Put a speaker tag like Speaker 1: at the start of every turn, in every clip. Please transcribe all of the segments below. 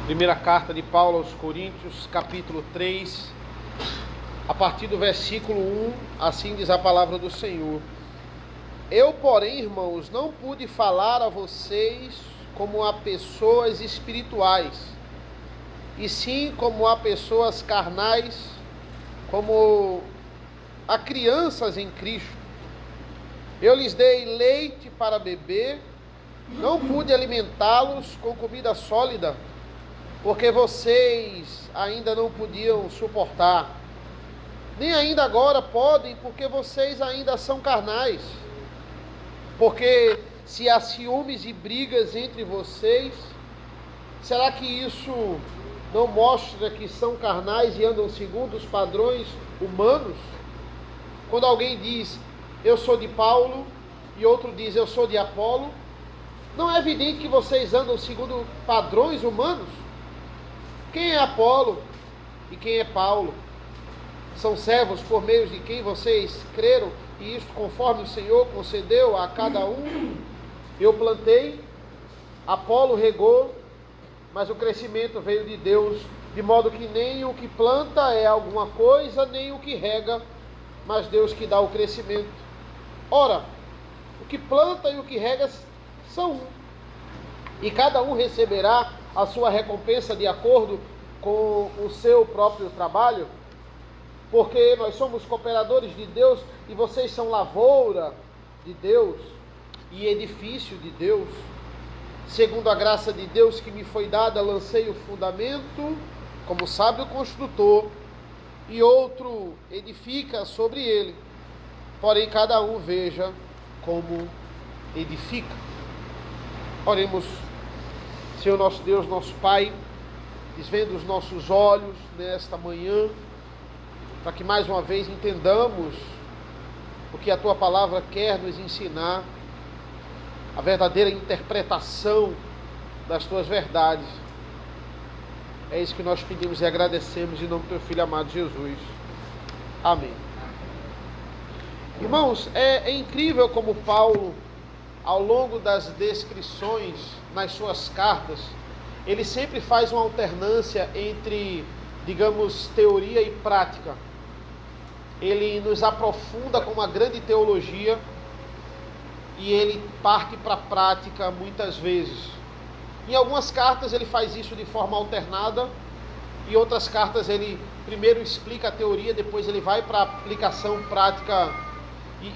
Speaker 1: Primeira carta de Paulo aos Coríntios, capítulo 3, a partir do versículo 1, assim diz a palavra do Senhor. Eu, porém, irmãos, não pude falar a vocês como a pessoas espirituais, e sim como a pessoas carnais, como a crianças em Cristo. Eu lhes dei leite para beber, não pude alimentá-los com comida sólida, porque vocês ainda não podiam suportar, nem ainda agora podem, porque vocês ainda são carnais. Porque se há ciúmes e brigas entre vocês, será que isso não mostra que são carnais e andam segundo os padrões humanos? Quando alguém diz, eu sou de Paulo, e outro diz, eu sou de Apolo, não é evidente que vocês andam segundo padrões humanos? Quem é Apolo e quem é Paulo? São servos por meio de quem vocês creram, e isto conforme o Senhor concedeu a cada um. Eu plantei, Apolo regou, mas o crescimento veio de Deus, de modo que nem o que planta é alguma coisa, nem o que rega, mas Deus que dá o crescimento. Ora, o que planta e o que rega são um, e cada um receberá a sua recompensa de acordo com o seu próprio trabalho, porque nós somos cooperadores de Deus e vocês são lavoura de Deus e edifício de Deus. Segundo a graça de Deus que me foi dada, lancei o fundamento como sábio construtor, e outro edifica sobre ele, porém cada um veja como edifica. Oremos. Senhor nosso Deus, nosso Pai, desvenda os nossos olhos nesta manhã, para que mais uma vez entendamos o que a Tua Palavra quer nos ensinar, a verdadeira interpretação das Tuas verdades. É isso que nós pedimos e agradecemos em nome do Teu Filho amado Jesus. Amém. Irmãos, é incrível como Paulo, ao longo das descrições nas suas cartas, ele sempre faz uma alternância entre, digamos, teoria e prática. Ele nos aprofunda com uma grande teologia e ele parte para a prática muitas vezes. Em algumas cartas ele faz isso de forma alternada, em outras cartas ele primeiro explica a teoria, depois ele vai para a aplicação prática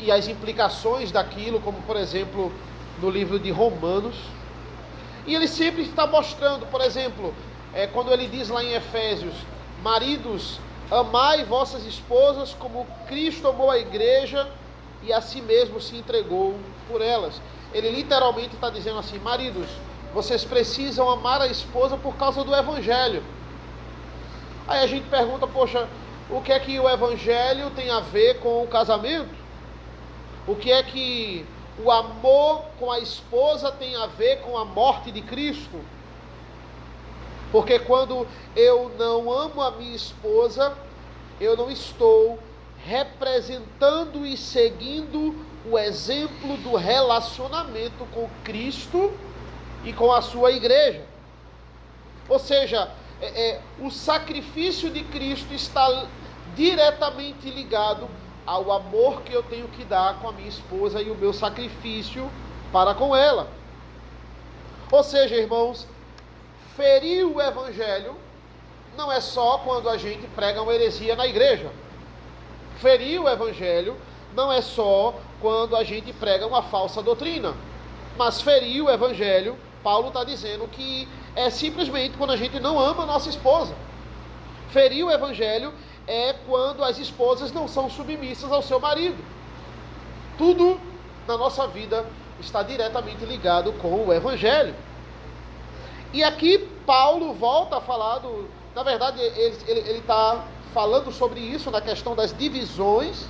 Speaker 1: e as implicações daquilo, como por exemplo no livro de Romanos. E ele sempre está mostrando, por exemplo, quando ele diz lá em Efésios, maridos, amai vossas esposas como Cristo amou a igreja e a si mesmo se entregou por elas. Ele literalmente está dizendo assim, maridos, vocês precisam amar a esposa por causa do evangelho. Aí a gente pergunta, poxa, o que é que o evangelho tem a ver com o casamento? O que é que o amor com a esposa tem a ver com a morte de Cristo? Porque quando eu não amo a minha esposa, eu não estou representando e seguindo o exemplo do relacionamento com Cristo e com a sua igreja. Ou seja, o sacrifício de Cristo está diretamente ligado ao amor que eu tenho que dar com a minha esposa e o meu sacrifício para com ela. Ou seja, irmãos, ferir o evangelho não é só quando a gente prega uma heresia na igreja. Ferir o evangelho não é só quando a gente prega uma falsa doutrina. Mas ferir o evangelho, Paulo está dizendo que é simplesmente quando a gente não ama a nossa esposa. Ferir o evangelho é quando as esposas não são submissas ao seu marido. Tudo na nossa vida está diretamente ligado com o evangelho. E aqui Paulo volta a falar na verdade ele está falando sobre isso, na questão das divisões.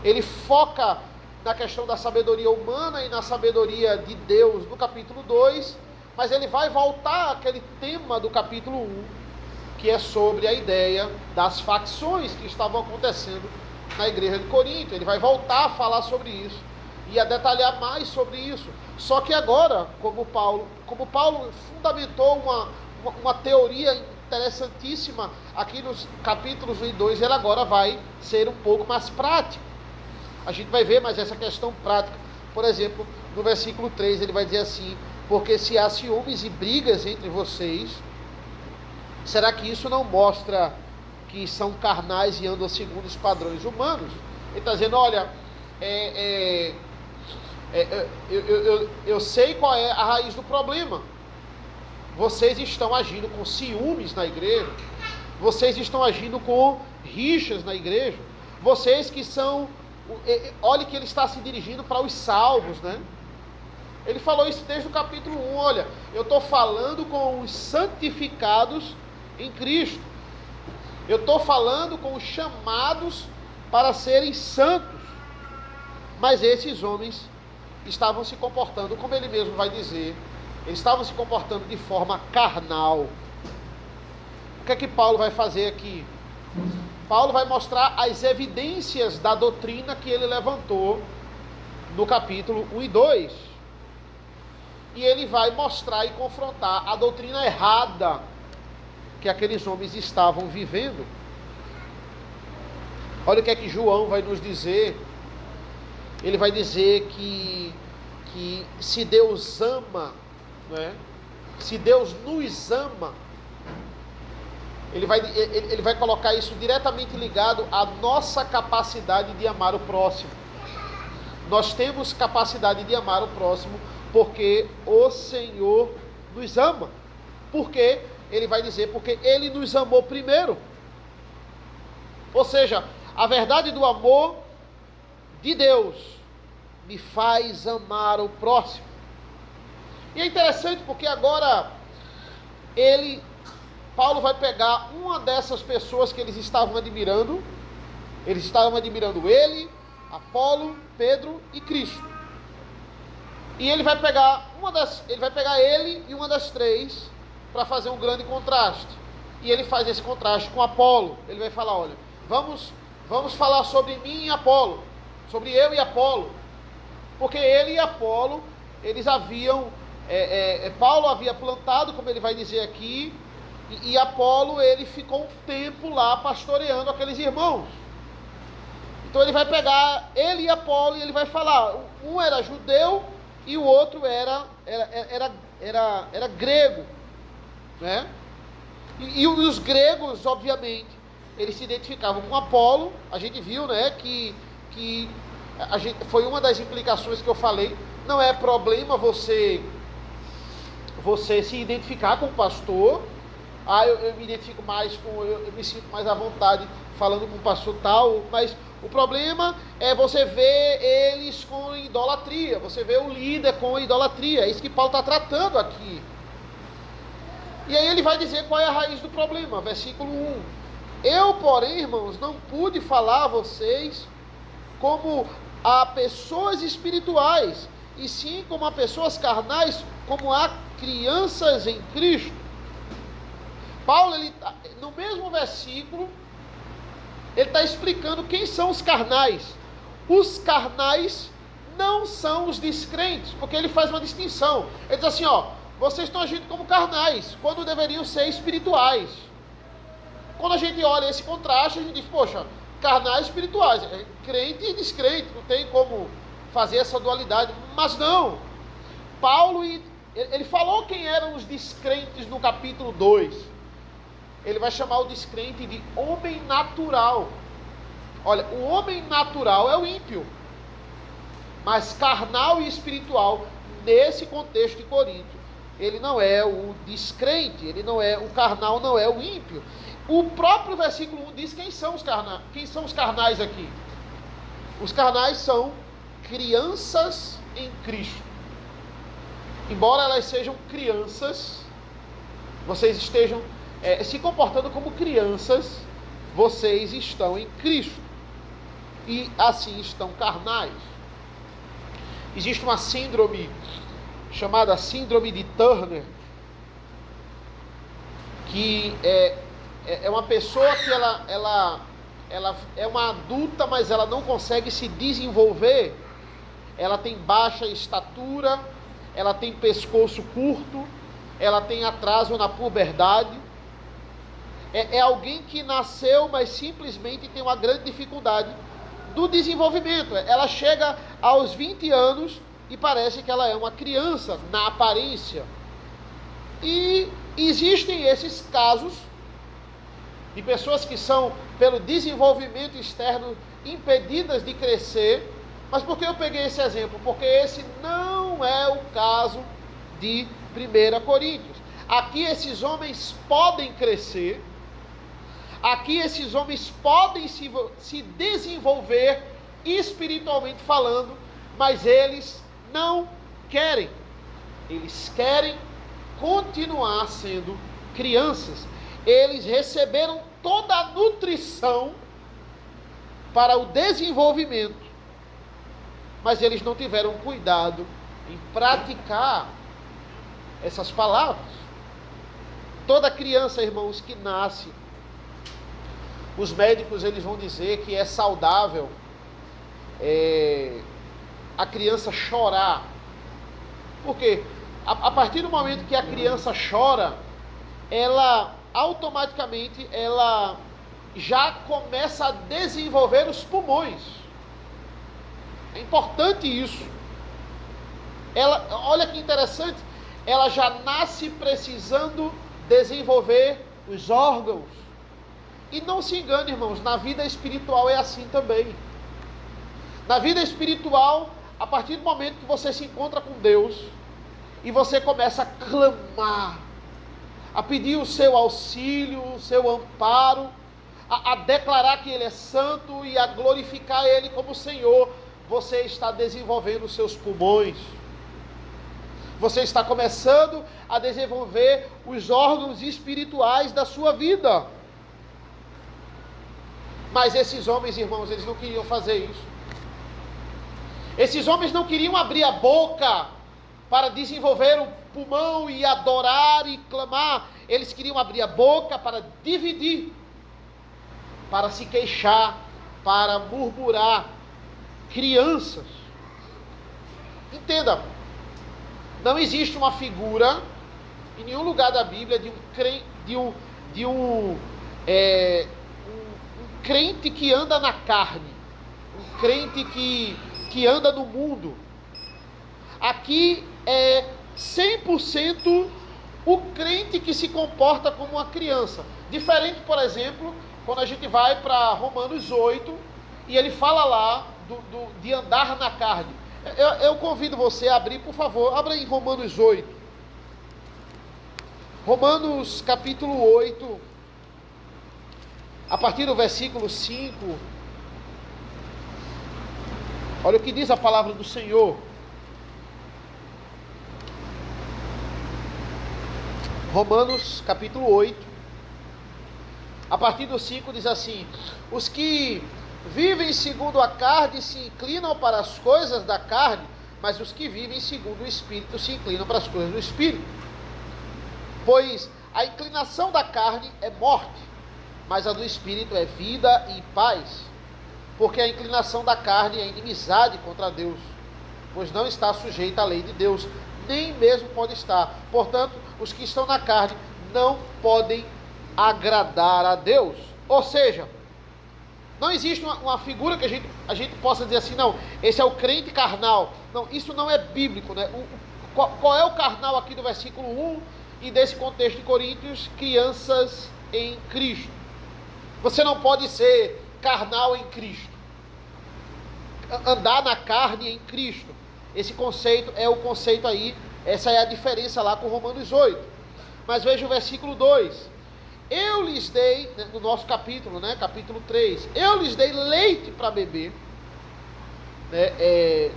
Speaker 1: Ele foca na questão da sabedoria humana e na sabedoria de Deus no capítulo 2, mas ele vai voltar àquele tema do capítulo 1, que é sobre a ideia das facções que estavam acontecendo na igreja de Corinto. Ele vai voltar a falar sobre isso e a detalhar mais sobre isso. Só que agora, como Paulo fundamentou uma teoria interessantíssima aqui nos capítulos 1 e 2, ele agora vai ser um pouco mais prático. A gente vai ver mais essa questão prática. Por exemplo, no versículo 3 ele vai dizer assim: porque se há ciúmes e brigas entre vocês, será que isso não mostra que são carnais e andam segundo os padrões humanos? Ele está dizendo, olha, eu sei qual é a raiz do problema. Vocês estão agindo com ciúmes na igreja, vocês estão agindo com rixas na igreja, vocês que são... Olha que ele está se dirigindo para os salvos, né? Ele falou isso desde o capítulo 1, olha, eu estou falando com os santificados em Cristo, eu estou falando com os chamados para serem santos, mas esses homens estavam se comportando, como ele mesmo vai dizer, eles estavam se comportando de forma carnal. O que é que Paulo vai fazer aqui? Paulo vai mostrar as evidências da doutrina que ele levantou no capítulo 1 e 2. E ele vai mostrar e confrontar a doutrina errada que aqueles homens estavam vivendo. Olha o que é que João vai nos dizer. Ele vai dizer que se Deus ama, né? Se Deus nos ama, ele vai colocar isso diretamente ligado à nossa capacidade de amar o próximo. Nós temos capacidade de amar o próximo porque o Senhor nos ama. Porque ele vai dizer, porque ele nos amou primeiro. Ou seja, a verdade do amor de Deus me faz amar o próximo. E é interessante porque agora Paulo vai pegar uma dessas pessoas que eles estavam admirando ele, Apolo, Pedro e Cristo. E ele vai pegar ele e uma das três para fazer um grande contraste. E ele faz esse contraste com Apolo. Ele vai falar, olha, vamos falar sobre mim e Apolo, sobre eu e Apolo. Porque ele e Apolo, eles haviam, Paulo havia plantado, como ele vai dizer aqui, e Apolo, ele ficou um tempo lá pastoreando aqueles irmãos. Então ele vai pegar ele e Apolo e ele vai falar, um era judeu e o outro era grego, né? E os gregos, obviamente, eles se identificavam com Apolo. A gente viu, né, que foi uma das implicações que eu falei. Não é problema você se identificar com o pastor. Eu me identifico mais com, eu me sinto mais à vontade falando com o pastor tal, mas o problema é você ver eles com idolatria, você vê o líder com idolatria. É isso que Paulo está tratando aqui. E aí ele vai dizer qual é a raiz do problema, versículo 1. Eu, porém, irmãos, não pude falar a vocês como a pessoas espirituais, e sim como a pessoas carnais, como a crianças em Cristo. Paulo, no mesmo versículo, ele está explicando quem são os carnais. Os carnais não são os descrentes, porque ele faz uma distinção. Ele diz assim, vocês estão agindo como carnais, quando deveriam ser espirituais. Quando a gente olha esse contraste, a gente diz, poxa, carnais e espirituais, crente e descrente, não tem como fazer essa dualidade. Mas não, Paulo, ele falou quem eram os descrentes no capítulo 2. Ele vai chamar o descrente de homem natural. Olha, o homem natural é o ímpio, mas carnal e espiritual, nesse contexto de Corinto, ele não é o descrente, o carnal não é o ímpio. O próprio versículo 1 diz quem são os carnais aqui. Os carnais são crianças em Cristo. Embora elas sejam crianças, vocês estejam se comportando como crianças, vocês estão em Cristo. E assim estão carnais. Existe uma síndrome chamada síndrome de Turner, que é uma pessoa que ela é uma adulta, mas ela não consegue se desenvolver. Ela tem baixa estatura, ela tem pescoço curto, ela tem atraso na puberdade, é alguém que nasceu, mas simplesmente tem uma grande dificuldade do desenvolvimento. Ela chega aos 20 anos e parece que ela é uma criança na aparência. E existem esses casos de pessoas que são, pelo desenvolvimento externo, impedidas de crescer. Mas por que eu peguei esse exemplo? Porque esse não é o caso de 1 Coríntios. Aqui esses homens podem crescer, aqui esses homens podem se desenvolver espiritualmente falando, mas eles não querem. Eles querem continuar sendo crianças. Eles receberam toda a nutrição para o desenvolvimento, mas eles não tiveram cuidado em praticar essas palavras. Toda criança, irmãos, que nasce, os médicos eles vão dizer que é saudável a criança chorar. Porque a partir do momento que a criança chora, ela automaticamente já começa a desenvolver os pulmões. É importante isso. Olha que interessante, ela já nasce precisando desenvolver os órgãos. E não se engane, irmãos, na vida espiritual é assim também. Na vida espiritual, a partir do momento que você se encontra com Deus e você começa a clamar, a pedir o seu auxílio, o seu amparo, a declarar que Ele é santo e a glorificar Ele como Senhor, você está desenvolvendo os seus pulmões. Você está começando a desenvolver os órgãos espirituais da sua vida. Mas esses homens, irmãos, eles não queriam fazer isso. Esses homens não queriam abrir a boca para desenvolver o pulmão e adorar e clamar. Eles queriam abrir a boca para dividir, para se queixar, para murmurar. Crianças. Entenda, não existe uma figura em nenhum lugar da Bíblia de um crente que anda na carne, um crente que anda no mundo. Aqui é 100% o crente que se comporta como uma criança. Diferente, por exemplo, quando a gente vai para Romanos 8 e ele fala lá de andar na carne. Eu convido você a abrir, por favor, abra em Romanos 8. Romanos capítulo 8, a partir do versículo 5. Olha o que diz a palavra do Senhor. Romanos capítulo 8, a partir do 5 diz assim: os que vivem segundo a carne se inclinam para as coisas da carne, mas os que vivem segundo o Espírito se inclinam para as coisas do Espírito. Pois a inclinação da carne é morte, mas a do Espírito é vida e paz. Porque a inclinação da carne é inimizade contra Deus, pois não está sujeita à lei de Deus, nem mesmo pode estar. Portanto, os que estão na carne não podem agradar a Deus. Ou seja, não existe uma figura que a gente possa dizer assim, não, esse é o crente carnal. Não, isso não é bíblico, né? Qual é o carnal aqui do versículo 1 e desse contexto de Coríntios? Crianças em Cristo. Você não pode ser carnal em Cristo. Andar na carne em Cristo. Esse conceito é o conceito aí, essa é a diferença lá com Romanos 8. Mas veja o versículo 2. Eu lhes dei, no nosso capítulo, né, capítulo 3, eu lhes dei leite para beber, né,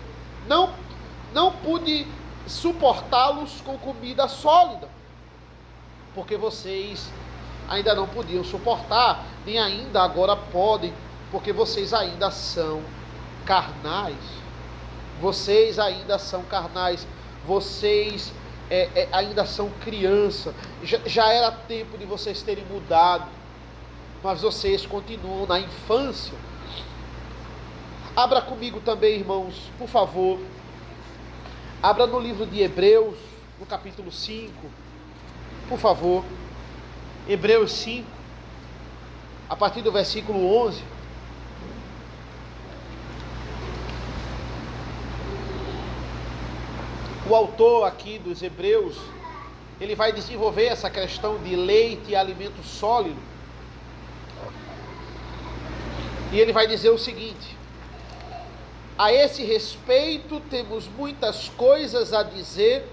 Speaker 1: não pude suportá-los com comida sólida, porque vocês ainda não podiam suportar, nem ainda agora podem, porque vocês ainda são carnais. Vocês ainda são carnais, vocês ainda são criança. Já era tempo de vocês terem mudado, mas vocês continuam na infância. Abra comigo também, irmãos, por favor. Abra no livro de Hebreus, no capítulo 5. por favor, Hebreus 5, a partir do versículo 11. O autor aqui dos Hebreus, ele vai desenvolver essa questão de leite e alimento sólido. E ele vai dizer o seguinte: a esse respeito temos muitas coisas a dizer,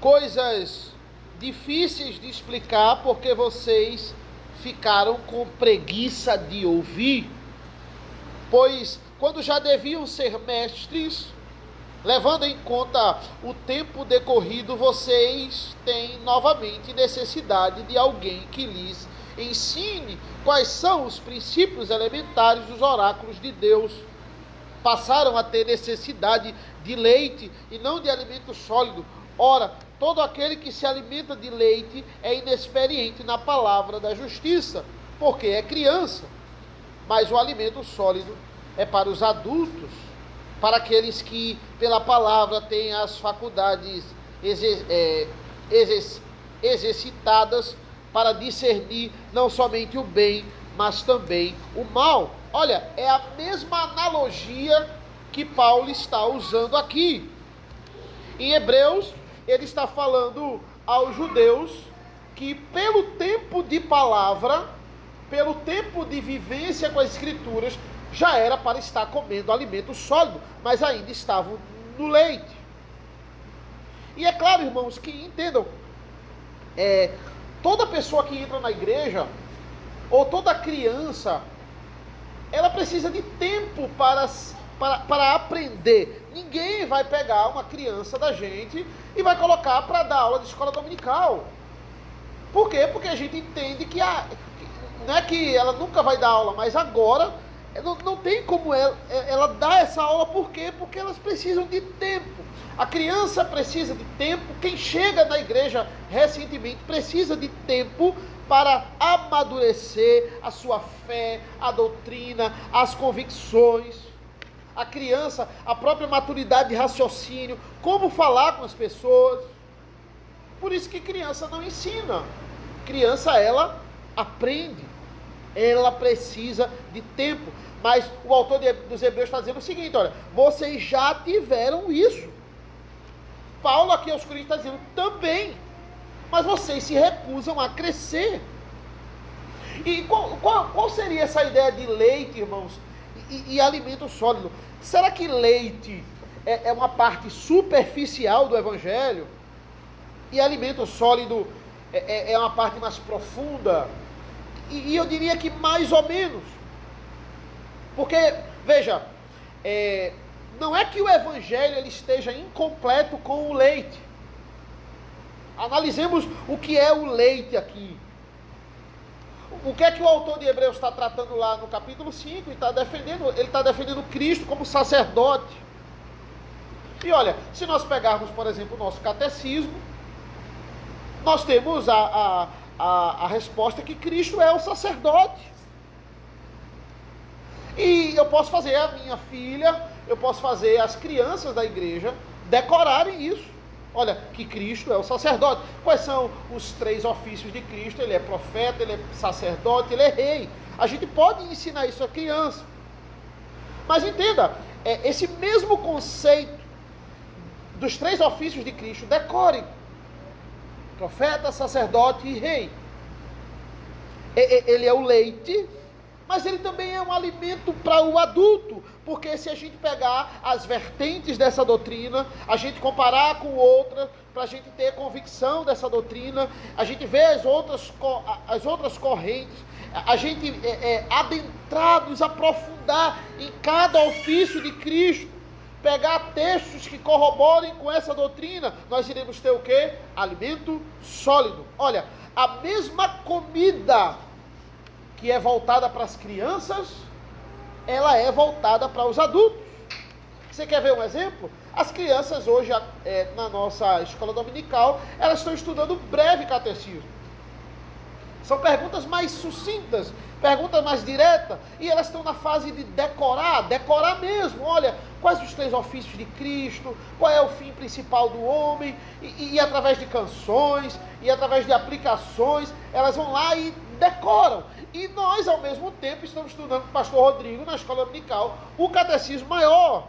Speaker 1: coisas difíceis de explicar, porque vocês ficaram com preguiça de ouvir. Pois, quando já deviam ser mestres, levando em conta o tempo decorrido, vocês têm novamente necessidade de alguém que lhes ensine quais são os princípios elementares dos oráculos de Deus. Passaram a ter necessidade de leite e não de alimento sólido. Ora, todo aquele que se alimenta de leite é inexperiente na palavra da justiça, porque é criança. Mas o alimento sólido é para os adultos, para aqueles que, pela palavra, têm as faculdades exercitadas para discernir não somente o bem, mas também o mal. Olha, é a mesma analogia que Paulo está usando aqui. Em Hebreus, ele está falando aos judeus que, pelo tempo de palavra, pelo tempo de vivência com as Escrituras, já era para estar comendo alimento sólido, mas ainda estavam no leite. E é claro, irmãos, que entendam, toda pessoa que entra na igreja, ou toda criança, ela precisa de tempo para aprender. Ninguém vai pegar uma criança da gente e vai colocar para dar aula de escola dominical. Por quê? Porque a gente entende que não é que ela nunca vai dar aula, mas agora não tem como ela dar essa aula. Por quê? Porque elas precisam de tempo. A criança precisa de tempo. Quem chega na igreja recentemente precisa de tempo para amadurecer a sua fé, a doutrina, as convicções. A criança, a própria maturidade de raciocínio, como falar com as pessoas. Por isso que criança não ensina. Criança, ela aprende. Ela precisa de tempo. Mas o autor dos Hebreus está dizendo o seguinte: olha, vocês já tiveram isso. Paulo aqui aos Coríntios está dizendo também. Mas vocês se recusam a crescer. E qual seria essa ideia de leite, irmãos, e alimento sólido? Será que leite é uma parte superficial do Evangelho? E alimento sólido é uma parte mais profunda? E eu diria que mais ou menos. Porque, veja, não é que o Evangelho ele esteja incompleto com o leite. Analisemos o que é o leite aqui. O que é que o autor de Hebreus está tratando lá no capítulo 5? Ele está defendendo Cristo como sacerdote. E olha, se nós pegarmos, por exemplo, o nosso catecismo, nós temos a resposta que Cristo é o sacerdote. E eu posso fazer a minha filha, eu posso fazer as crianças da igreja decorarem isso. Olha, que Cristo é o sacerdote. Quais são os 3 ofícios de Cristo? Ele é profeta, ele é sacerdote, ele é rei. A gente pode ensinar isso à criança. Mas entenda, esse mesmo conceito dos 3 ofícios de Cristo, decore: profeta, sacerdote e rei. Ele é o leite, mas ele também é um alimento para o adulto, porque se a gente pegar as vertentes dessa doutrina, a gente comparar com outra, para a gente ter convicção dessa doutrina, a gente vê as outras correntes, a gente adentrar, nos aprofundar em cada ofício de Cristo, pegar textos que corroborem com essa doutrina, nós iremos ter o quê? Alimento sólido. Olha, a mesma comida que é voltada para as crianças, ela é voltada para os adultos. Você quer ver um exemplo? As crianças hoje, na nossa escola dominical, elas estão estudando breve catecismo. São perguntas mais sucintas, perguntas mais diretas, e elas estão na fase de decorar mesmo. Olha, quais os 3 ofícios de Cristo, qual é o fim principal do homem, e através de canções, e através de aplicações, elas vão lá e decoram. E nós, ao mesmo tempo, estamos estudando com o pastor Rodrigo, na escola dominical, o catecismo maior.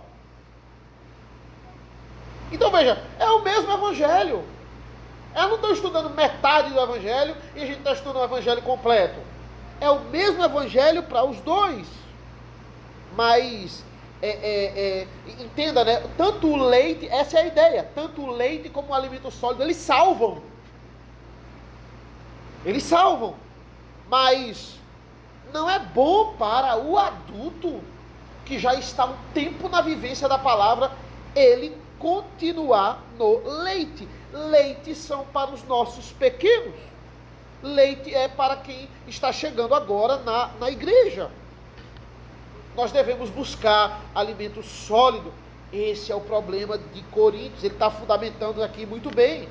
Speaker 1: Então veja, é o mesmo evangelho. Eu não estou estudando metade do evangelho e a gente está estudando o evangelho completo. É o mesmo evangelho para os dois. Mas, entenda, né? Tanto o leite, essa é a ideia, tanto o leite como o alimento sólido, eles salvam. Eles salvam. Mas não é bom para o adulto, que já está um tempo na vivência da palavra, ele continuar no leite. Leite são para os nossos pequenos. Leite é para quem está chegando agora na igreja. Nós devemos buscar alimento sólido. Esse é o problema de Coríntios. Ele está fundamentando aqui muito bem.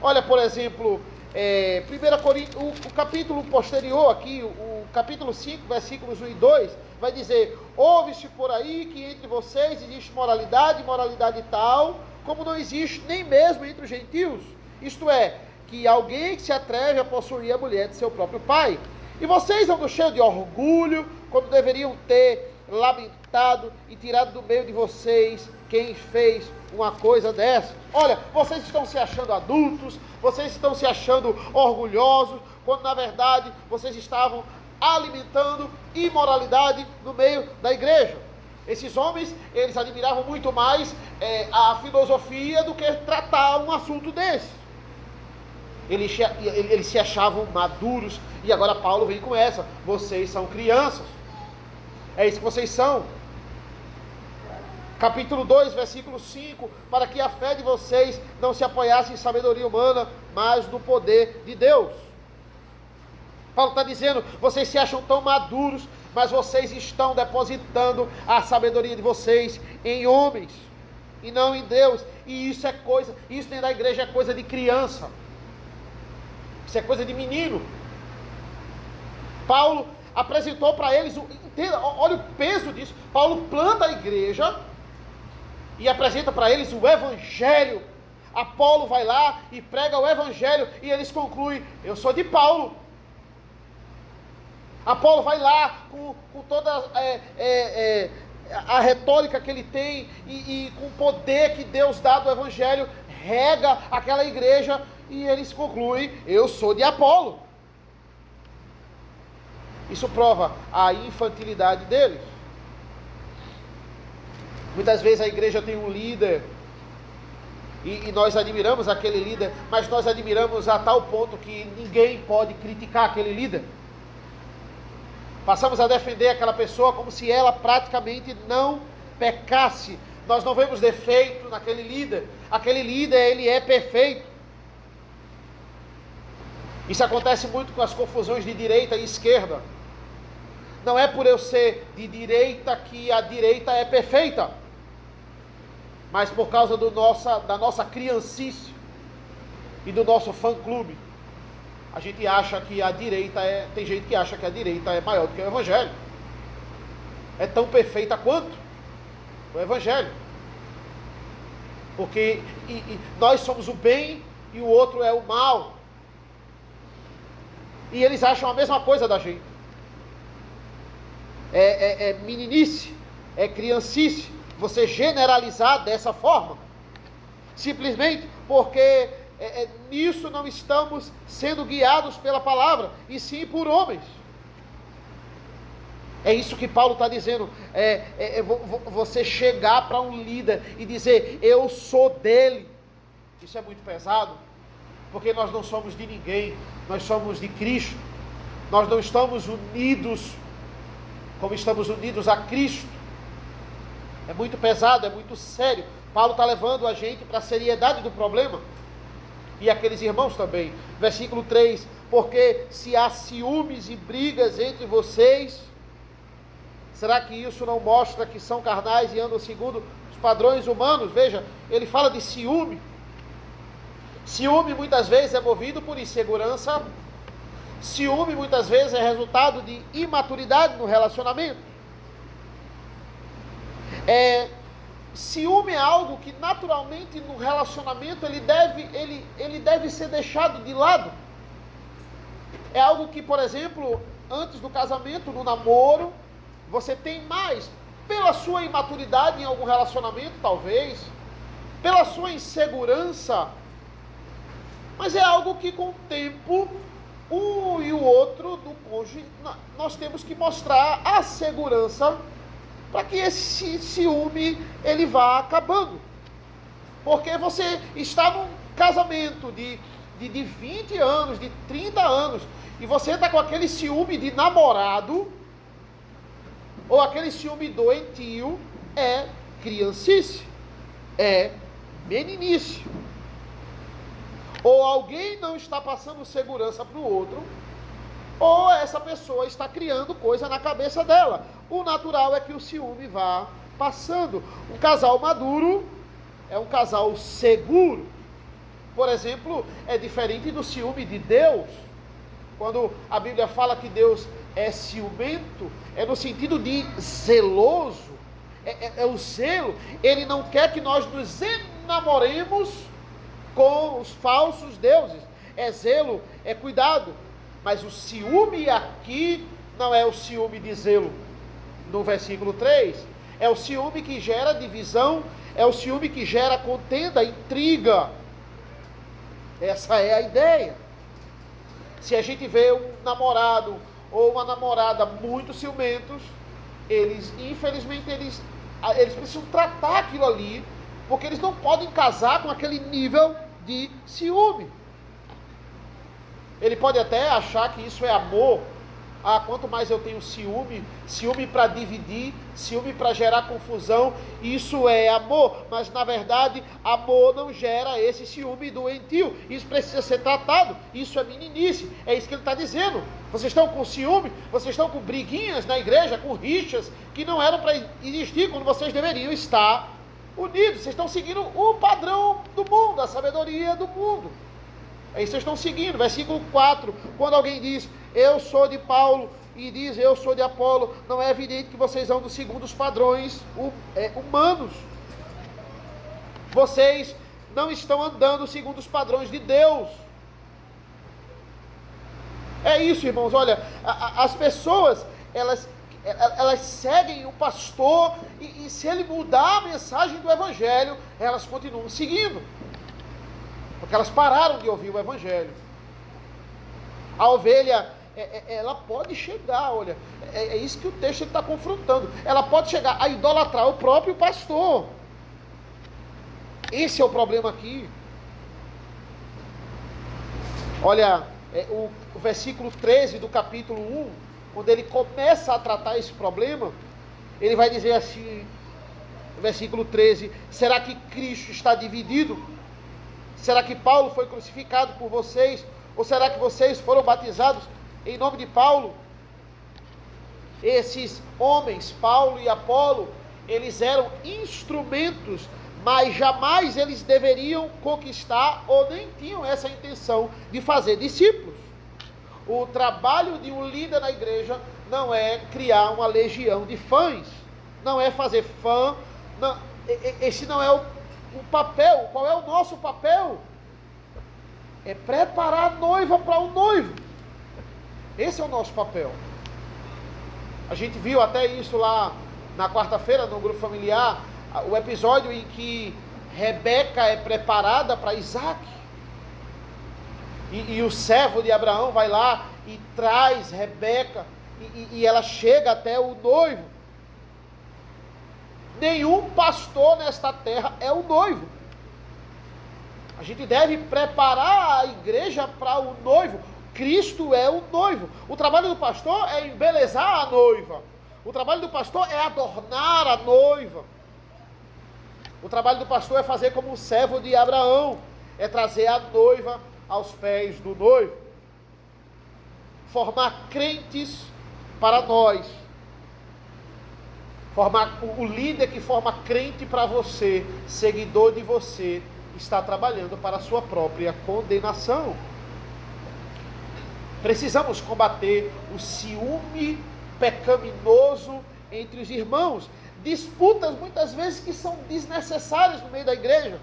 Speaker 1: Olha, por exemplo, 1 Coríntios, o capítulo posterior aqui, o capítulo 5, versículos 1 e 2, vai dizer: ouve-se por aí que entre vocês existe moralidade tal, como não existe nem mesmo entre os gentios. Isto é, que alguém que se atreve a possuir a mulher de seu próprio pai. E vocês andam cheios de orgulho, quando deveriam ter lamentado e tirado do meio de vocês quem fez uma coisa dessa. Olha, vocês estão se achando adultos, vocês estão se achando orgulhosos, quando na verdade vocês estavam alimentando imoralidade no meio da igreja. Esses homens, eles admiravam muito mais a filosofia do que tratar um assunto desse. Eles se achavam maduros, e agora Paulo vem com essa: vocês são crianças. É isso que vocês são. Capítulo 2, versículo 5, para que a fé de vocês não se apoiasse em sabedoria humana, mas no poder de Deus. Paulo está dizendo, vocês se acham tão maduros, mas vocês estão depositando a sabedoria de vocês em homens, e não em Deus. E isso dentro da igreja é coisa de criança. Isso é coisa de menino. Paulo apresentou para eles, entenda, olha o peso disso. Paulo planta a igreja e apresenta para eles o evangelho. Apolo vai lá e prega o evangelho e eles concluem: eu sou de Paulo. Apolo vai lá com toda a retórica que ele tem e com o poder que Deus dá do evangelho, rega aquela igreja e eles concluem: eu sou de Apolo. Isso prova a infantilidade deles. Muitas vezes a igreja tem um líder e nós admiramos aquele líder, mas nós admiramos a tal ponto que ninguém pode criticar aquele líder. Passamos a defender aquela pessoa como se ela praticamente não pecasse. Nós não vemos defeito naquele líder. Aquele líder, ele é perfeito. Isso acontece muito com as confusões de direita e esquerda. Não é por eu ser de direita que a direita é perfeita, mas por causa da nossa criancice e do nosso fã-clube. A gente acha que a direita tem gente que acha que a direita é maior do que o evangelho. É tão perfeita quanto o evangelho. Porque nós somos o bem e o outro é o mal. E eles acham a mesma coisa da gente. É meninice, é criancice, você generalizar dessa forma. Simplesmente porque nisso não estamos sendo guiados pela palavra, e sim por homens. É isso que Paulo está dizendo. Você chegar para um líder e dizer: eu sou dele. Isso é muito pesado, porque nós não somos de ninguém, nós somos de Cristo. Nós não estamos unidos como estamos unidos a Cristo. É muito pesado, é muito sério. Paulo está levando a gente para a seriedade do problema. E aqueles irmãos também. Versículo 3. Porque se há ciúmes e brigas entre vocês, será que isso não mostra que são carnais e andam segundo os padrões humanos? Veja, ele fala de ciúme. Ciúme muitas vezes é movido por insegurança. Ciúme muitas vezes é resultado de imaturidade no relacionamento. Ciúme é algo que naturalmente no relacionamento ele deve ser deixado de lado. É algo que, por exemplo, antes do casamento, no namoro, você tem mais, pela sua imaturidade em algum relacionamento, talvez, pela sua insegurança, mas é algo que com o tempo, um e o outro do cônjuge, nós temos que mostrar a segurança para que esse ciúme ele vá acabando. Porque você está num casamento de 20 anos, de 30 anos, e você está com aquele ciúme de namorado, ou aquele ciúme doentio, é criancice, é meninice. Ou alguém não está passando segurança para o outro, ou essa pessoa está criando coisa na cabeça dela. O natural é que o ciúme vá passando. Um casal maduro é um casal seguro. Por exemplo, é diferente do ciúme de Deus. Quando a Bíblia fala que Deus é ciumento, é no sentido de zeloso. É o zelo. Ele não quer que nós nos enamoremos com os falsos deuses. É zelo, é cuidado. Mas o ciúme aqui não é o ciúme de zelo. No versículo 3, é o ciúme que gera divisão, é o ciúme que gera contenda, intriga. Essa é a ideia. Se a gente vê um namorado ou uma namorada muito ciumentos, infelizmente, eles precisam tratar aquilo ali, porque eles não podem casar com aquele nível de ciúme. Ele pode até achar que isso é amor. Quanto mais eu tenho ciúme para dividir, ciúme para gerar confusão, isso é amor. Mas na verdade, amor não gera esse ciúme doentio. Isso precisa ser tratado, isso é meninice. É isso que ele está dizendo. Vocês estão com ciúme, vocês estão com briguinhas na igreja, com rixas, que não eram para existir, quando vocês deveriam estar unidos. Vocês estão seguindo o padrão do mundo, a sabedoria do mundo. Aí vocês estão seguindo, versículo 4, quando alguém diz, eu sou de Paulo, e diz, eu sou de Apolo, não é evidente que vocês andam segundo os padrões humanos. Vocês não estão andando segundo os padrões de Deus. É isso, irmãos, olha, as pessoas, elas seguem o pastor, e se ele mudar a mensagem do evangelho, elas continuam seguindo. Porque elas pararam de ouvir o evangelho. A ovelha, ela pode chegar, olha, é isso que o texto está confrontando. Ela pode chegar a idolatrar o próprio pastor. Esse é o problema aqui. Olha, o versículo 13 do capítulo 1, quando ele começa a tratar esse problema, ele vai dizer assim, versículo 13, será que Cristo está dividido? Será que Paulo foi crucificado por vocês? Ou será que vocês foram batizados em nome de Paulo? Esses homens, Paulo e Apolo, eles eram instrumentos, mas jamais eles deveriam conquistar ou nem tinham essa intenção de fazer discípulos. O trabalho de um líder na igreja não é criar uma legião de fãs, não é fazer fã, não, esse não é o papel. Qual é o nosso papel? É preparar a noiva para o noivo. Esse é o nosso papel. A gente viu até isso lá na quarta-feira no grupo familiar, o episódio em que Rebeca é preparada para Isaac. E o servo de Abraão vai lá e traz Rebeca, e ela chega até o noivo. Nenhum pastor nesta terra é o noivo. A gente deve preparar a igreja para o noivo. Cristo é o noivo. O trabalho do pastor é embelezar a noiva. O trabalho do pastor é adornar a noiva. O trabalho do pastor é fazer como o servo de Abraão, é trazer a noiva aos pés do noivo. Formar crentes para nós. Formar o líder que forma crente para você, seguidor de você, está trabalhando para a sua própria condenação. Precisamos combater o ciúme pecaminoso entre os irmãos. disputas muitas vezes que são desnecessárias no meio da igreja.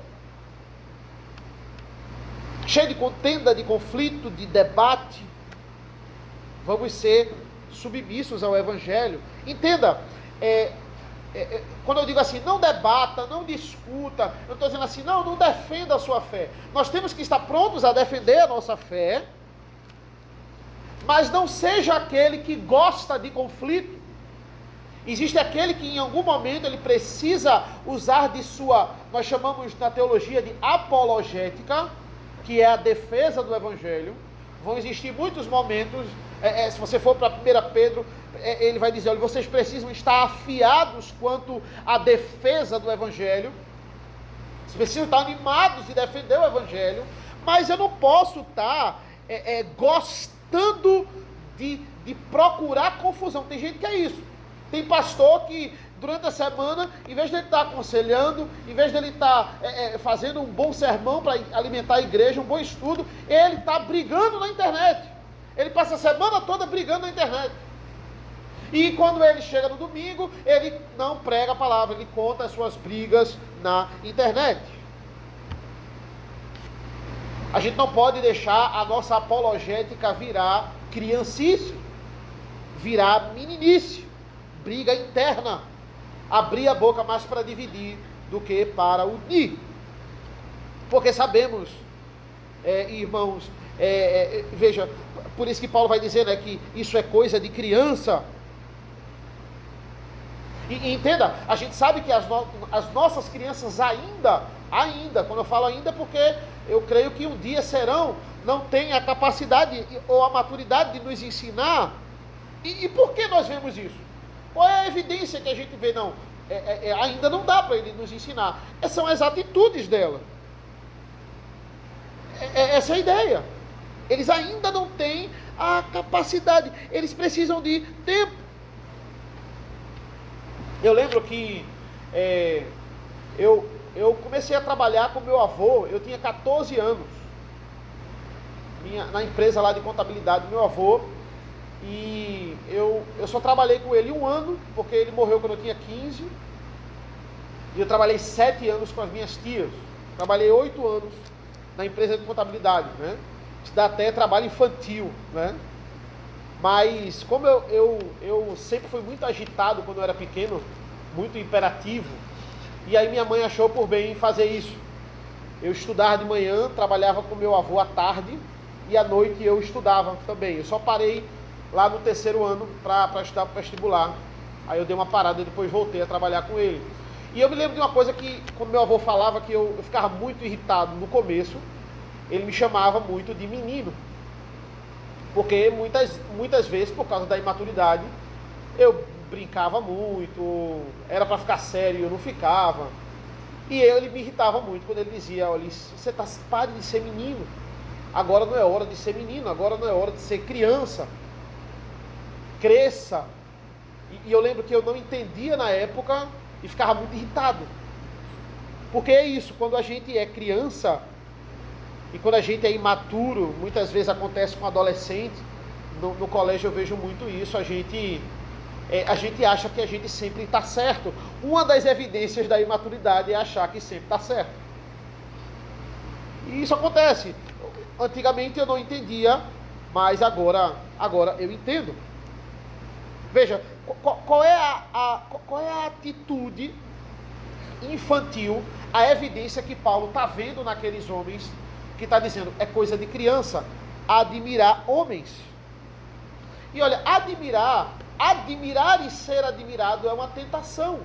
Speaker 1: Cheio de contenda, de conflito, de debate. Vamos ser submissos ao Evangelho. Entenda, quando eu digo assim, não debata, não discuta, eu estou dizendo assim, não defenda a sua fé. Nós temos que estar prontos a defender a nossa fé, mas não seja aquele que gosta de conflito. Existe aquele que em algum momento ele precisa usar de sua, nós chamamos na teologia de apologética, que é a defesa do Evangelho. Vão existir muitos momentos, se você for para 1 Pedro, ele vai dizer, olha, vocês precisam estar afiados quanto à defesa do Evangelho, vocês precisam estar animados de defender o Evangelho, mas eu não posso estar gostando de procurar confusão. Tem gente que é isso. Tem pastor que durante a semana, em vez de ele estar aconselhando, em vez de ele estar fazendo um bom sermão para alimentar a igreja, um bom estudo, ele está brigando na internet. Ele passa a semana toda brigando na internet. E quando ele chega no domingo, ele não prega a palavra, ele conta as suas brigas na internet. A gente não pode deixar a nossa apologética virar criancice, virar meninice, briga interna. Abrir a boca mais para dividir do que para unir. Porque sabemos, irmãos, veja, por isso que Paulo vai dizer, né, que isso é coisa de criança. E entenda, a gente sabe que as nossas crianças ainda, quando eu falo ainda, porque eu creio que um dia não têm a capacidade ou a maturidade de nos ensinar. E por que nós vemos isso? Qual é a evidência que a gente vê? Não, ainda não dá para ele nos ensinar. São as atitudes dela. Essa é a ideia. Eles ainda não têm a capacidade. Eles precisam de tempo. Eu lembro que eu comecei a trabalhar com meu avô. Eu tinha 14 anos. Na empresa lá de contabilidade do meu avô. E eu só trabalhei com ele 1 ano, porque ele morreu quando eu tinha 15. E eu trabalhei 7 anos com as minhas tias. Trabalhei 8 anos na empresa de contabilidade, né? Isso dá até trabalho infantil, né? Mas como eu sempre fui muito agitado quando eu era pequeno, muito imperativo, e aí minha mãe achou por bem fazer isso. Eu estudava de manhã, trabalhava com meu avô à tarde, e à noite eu estudava também. Eu só parei lá no 3º ano para estudar para o vestibular. Aí eu dei uma parada e depois voltei a trabalhar com ele. E eu me lembro de uma coisa que, como meu avô falava, que eu ficava muito irritado no começo. Ele me chamava muito de menino. Porque muitas vezes, por causa da imaturidade, eu brincava muito, era para ficar sério e eu não ficava. E ele me irritava muito quando ele dizia, olha, pare de ser menino. Agora não é hora de ser menino, agora não é hora de ser criança. Cresça. E eu lembro que eu não entendia na época e ficava muito irritado. Porque é isso, quando a gente é criança e quando a gente é imaturo, muitas vezes acontece com adolescente, no colégio eu vejo muito isso, a gente acha que a gente sempre está certo. Uma das evidências da imaturidade é achar que sempre está certo. E isso acontece. Antigamente eu não entendia, mas agora eu entendo. Veja, qual é a atitude infantil, a evidência que Paulo está vendo naqueles homens, que está dizendo, é coisa de criança, admirar homens. E olha, admirar e ser admirado é uma tentação,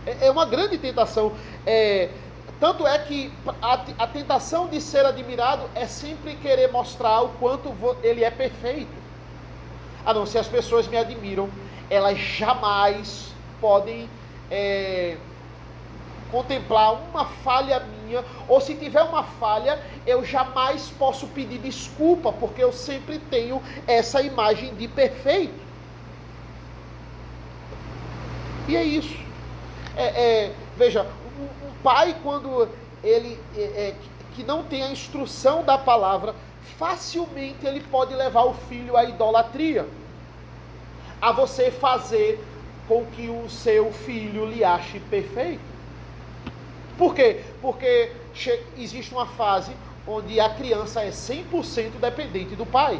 Speaker 1: é uma grande tentação. Tanto é que a tentação de ser admirado é sempre querer mostrar o quanto ele é perfeito. Ah não, se as pessoas me admiram, elas jamais podem contemplar uma falha minha, ou se tiver uma falha, eu jamais posso pedir desculpa, porque eu sempre tenho essa imagem de perfeito. E é isso. Veja, um pai, quando ele que não tem a instrução da palavra, facilmente ele pode levar o filho à idolatria, a você fazer com que o seu filho lhe ache perfeito. Por quê? Porque existe uma fase onde a criança é 100% dependente do pai,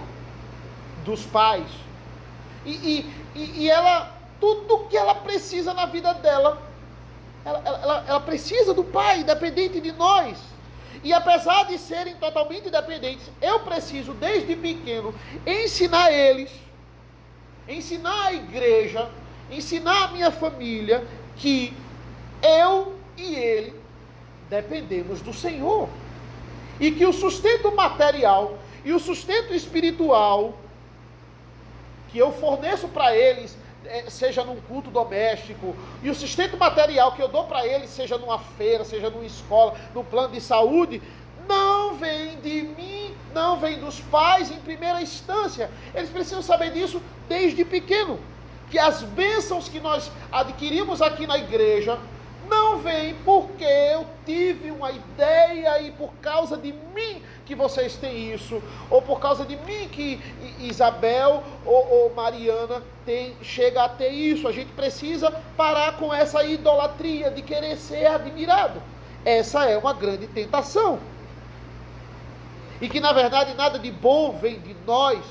Speaker 1: dos pais. E ela, tudo que ela precisa na vida dela, ela precisa do pai, dependente de nós. E apesar de serem totalmente dependentes, eu preciso desde pequeno ensinar eles, ensinar a igreja, ensinar a minha família que eu e ele dependemos do Senhor. E que o sustento material e o sustento espiritual que eu forneço para eles, seja num culto doméstico, e o sustento material que eu dou para eles, seja numa feira, seja numa escola, no plano de saúde, não vem de mim, não vem dos pais em primeira instância. Eles precisam saber disso desde pequeno, que as bênçãos que nós adquirimos aqui na igreja não vem porque eu tive uma ideia e por causa de mim que vocês têm isso, ou por causa de mim que Isabel ou Mariana chega a ter isso. A gente precisa parar com essa idolatria de querer ser admirado. Essa é uma grande tentação. E que na verdade nada de bom vem de nós.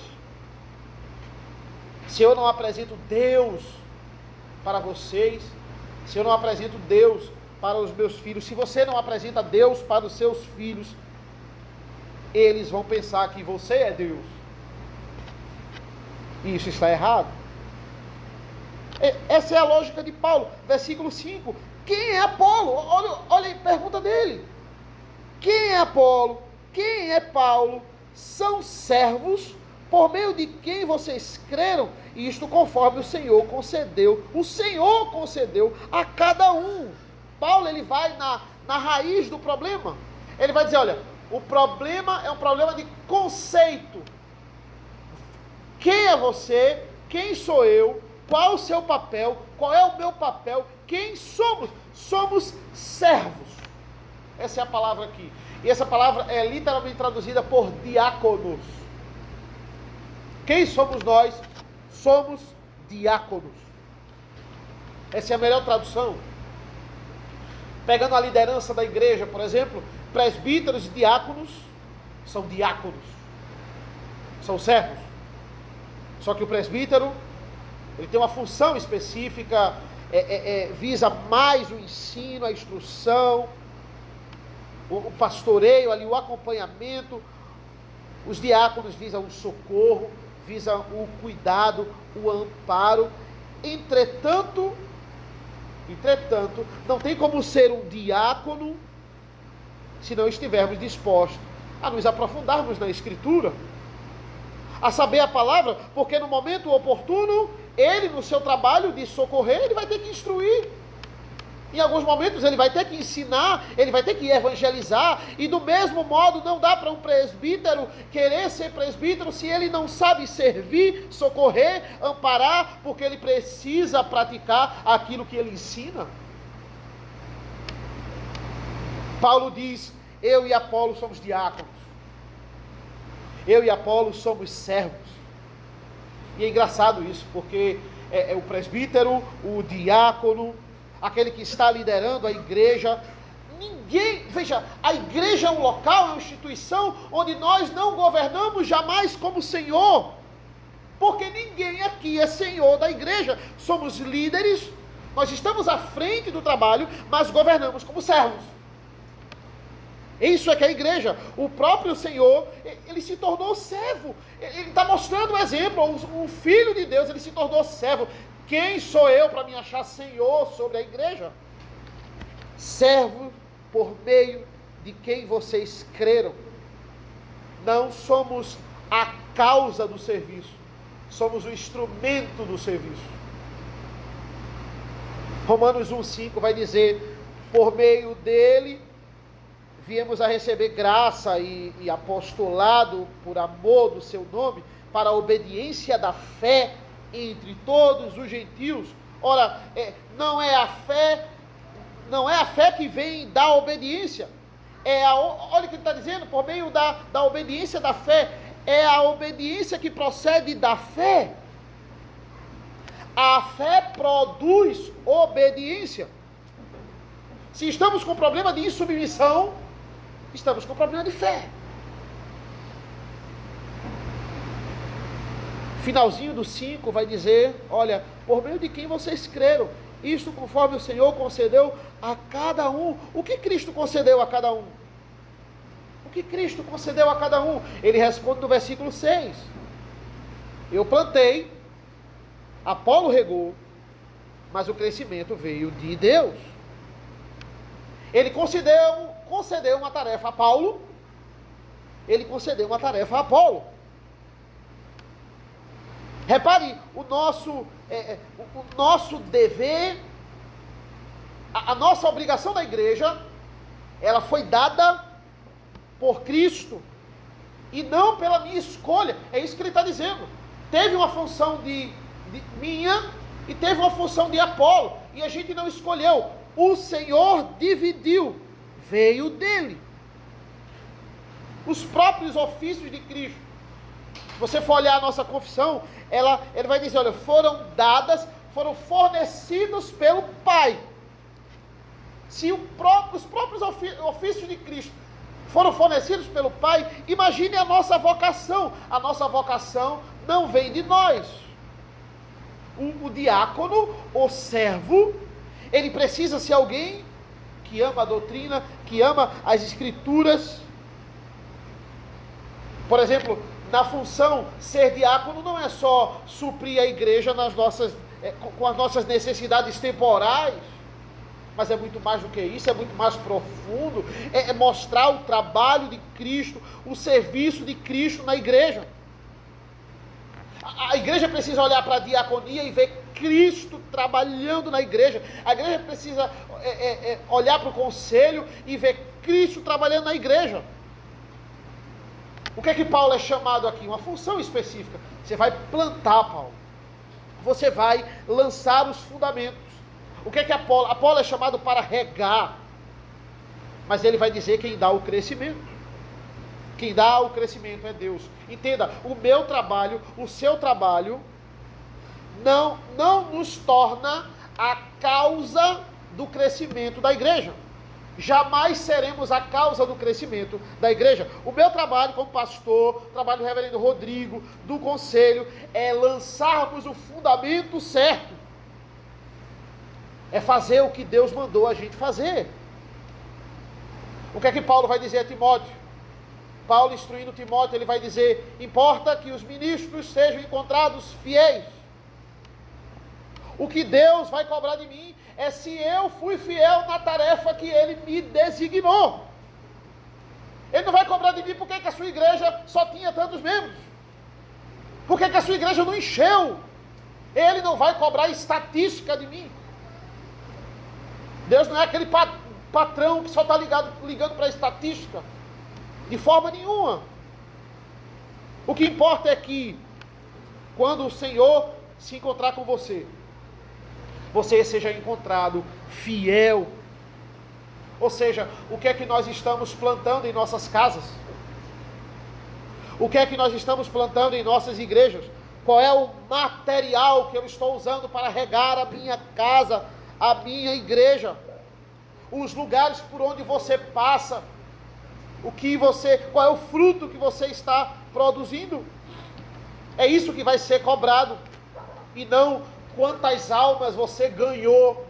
Speaker 1: Se eu não apresento Deus para vocês, se eu não apresento Deus para os meus filhos, se você não apresenta Deus para os seus filhos, eles vão pensar que você é Deus. E isso está errado. Essa é a lógica de Paulo. Versículo 5. Quem é Apolo? Olha a pergunta dele. Quem é Apolo? Quem é Paulo? São servos por meio de quem vocês creram, isto conforme o Senhor concedeu a cada um. Paulo, ele vai na raiz do problema. Ele vai dizer, olha, o problema é um problema de conceito. Quem é você? Quem sou eu? Qual o seu papel? Qual é o meu papel? Quem somos? Somos servos. Essa é a palavra aqui. E essa palavra é literalmente traduzida por diáconos. Quem somos nós? Somos diáconos. Essa é a melhor tradução. Pegando a liderança da igreja, por exemplo, presbíteros e diáconos são diáconos. São servos. Só que o presbítero, ele tem uma função específica, visa mais o ensino, a instrução, o pastoreio ali, o acompanhamento. Os diáconos visam o socorro, visam o cuidado, o amparo. Entretanto, não tem como ser um diácono se não estivermos dispostos a nos aprofundarmos na Escritura, a saber a palavra, porque no momento oportuno, ele no seu trabalho de socorrer, ele vai ter que instruir. Em alguns momentos ele vai ter que ensinar, ele vai ter que evangelizar, e do mesmo modo não dá para um presbítero querer ser presbítero se ele não sabe servir, socorrer, amparar, porque ele precisa praticar aquilo que ele ensina. Paulo diz, eu e Apolo somos diáconos, eu e Apolo somos servos. E é engraçado isso, porque é o presbítero, o diácono, aquele que está liderando a igreja. Veja, a igreja é um local, é uma instituição onde nós não governamos jamais como Senhor, porque ninguém aqui é Senhor da igreja. Somos líderes, nós estamos à frente do trabalho, mas governamos como servos. Isso é que é a igreja. O próprio Senhor, ele se tornou servo. Ele está mostrando um exemplo. O Filho de Deus, ele se tornou servo. Quem sou eu para me achar Senhor sobre a igreja? Servo por meio de quem vocês creram. Não somos a causa do serviço, somos o instrumento do serviço. Romanos 1,5 vai dizer, por meio dele viemos a receber graça e apostolado por amor do seu nome, para a obediência da fé entre todos os gentios. Ora, não é a fé que vem da obediência, olha o que ele está dizendo, por meio da obediência da fé, é a obediência que procede da fé. A fé produz obediência. Se estamos com problema de insubmissão, estamos com problema de fé. Finalzinho do 5 vai dizer, olha, por meio de quem vocês creram, isto conforme o Senhor concedeu a cada um. O que Cristo concedeu a cada um? O que Cristo concedeu a cada um? Ele responde no versículo 6. Eu plantei, Apolo regou, mas o crescimento veio de Deus. Ele concedeu uma tarefa a Paulo, ele concedeu uma tarefa a Apolo. Repare, o nosso dever, a nossa obrigação da igreja, ela foi dada por Cristo, e não pela minha escolha. É isso que ele está dizendo. Teve uma função de minha, e teve uma função de Apolo, e a gente não escolheu. O Senhor dividiu, veio dele. Os próprios ofícios de Cristo. Se você for olhar a nossa confissão, ele vai dizer, olha, foram fornecidos pelo Pai. Se os próprios ofícios de Cristo foram fornecidos pelo Pai, imagine a nossa vocação. A nossa vocação não vem de nós. O diácono, o servo, ele precisa ser alguém que ama a doutrina, que ama as escrituras. Por exemplo, na função ser diácono não é só suprir a igreja com as nossas necessidades temporais, mas é muito mais do que isso, é muito mais profundo, é mostrar o trabalho de Cristo, o serviço de Cristo na igreja. A igreja precisa olhar para a diaconia e ver Cristo trabalhando na igreja. A igreja precisa olhar para o conselho e ver Cristo trabalhando na igreja. O que é que Paulo é chamado aqui? Uma função específica. Você vai plantar, Paulo. Você vai lançar os fundamentos. O que é que Apolo? Apolo é chamado para regar. Mas ele vai dizer quem dá o crescimento. Quem dá o crescimento é Deus. Entenda, o meu trabalho, o seu trabalho, não nos torna a causa do crescimento da igreja. Jamais seremos a causa do crescimento da igreja. O meu trabalho como pastor, o trabalho do reverendo Rodrigo, do conselho, é lançarmos o fundamento certo. É fazer o que Deus mandou a gente fazer. O que é que Paulo vai dizer a Timóteo? Paulo instruindo Timóteo, ele vai dizer, importa que os ministros sejam encontrados fiéis. O que Deus vai cobrar de mim é se eu fui fiel na tarefa que Ele me designou. Ele não vai cobrar de mim porque que a sua igreja só tinha tantos membros. Por que a sua igreja não encheu? Ele não vai cobrar estatística de mim. Deus não é aquele patrão que só está ligando para a estatística. De forma nenhuma. O que importa é que quando o Senhor se encontrar com você seja encontrado fiel. Ou seja, o que é que nós estamos plantando em nossas casas? O que é que nós estamos plantando em nossas igrejas? Qual é o material que eu estou usando para regar a minha casa, a minha igreja? Os lugares por onde você passa, qual é o fruto que você está produzindo? É isso que vai ser cobrado, e não quantas almas você ganhou